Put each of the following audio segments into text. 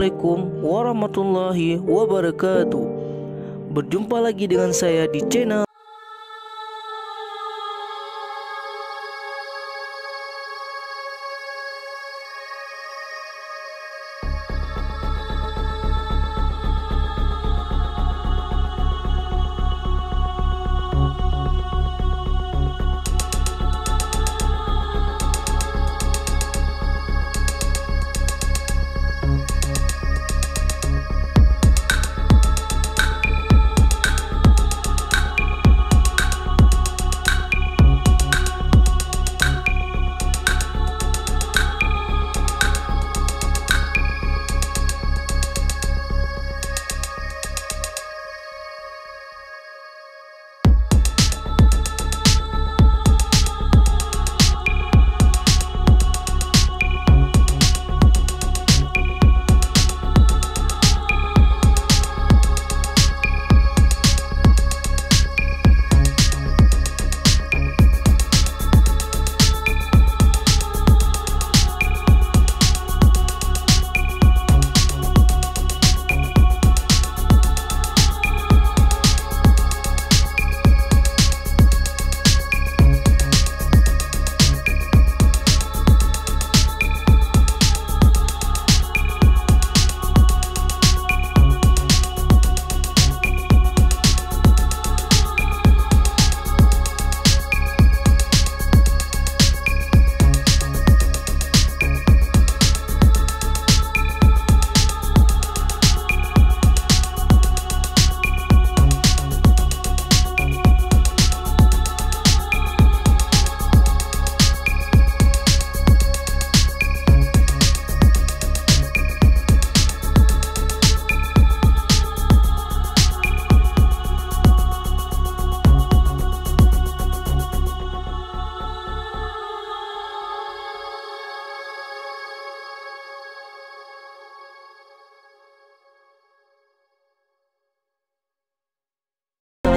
Wassalamualaikum warahmatullahi wabarakatuh. Berjumpa lagi dengan saya di channel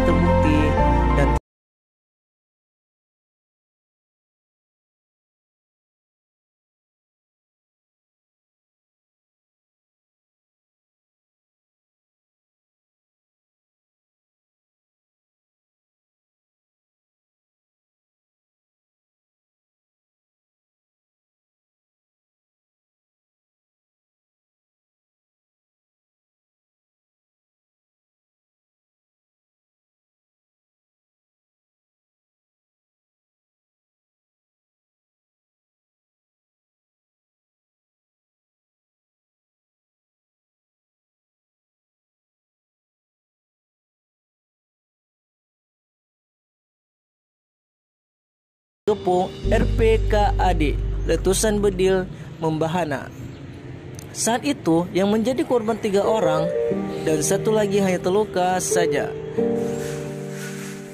terbukti dan Kepung RPKAD letusan bedil membahana. Saat itu yang menjadi korban 3 orang dan satu lagi hanya terluka saja.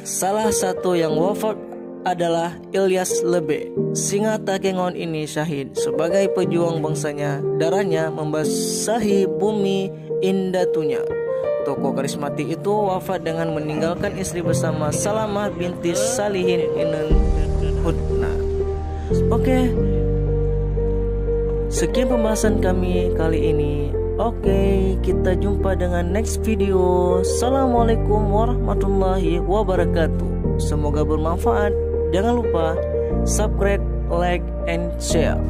Salah satu yang wafat adalah Ilyas Leubeu. Singa Takengon ini syahid sebagai pejuang bangsanya. Darahnya membasahi bumi Indatunya. Tokoh karismatik itu wafat dengan meninggalkan istri bersama Salamah binti Salihin Inen Hudna. Oke, sekian pembahasan kami kali ini. Oke, kita jumpa dengan next video. Assalamualaikum warahmatullahi wabarakatuh. Semoga bermanfaat. Jangan lupa subscribe, like, and share.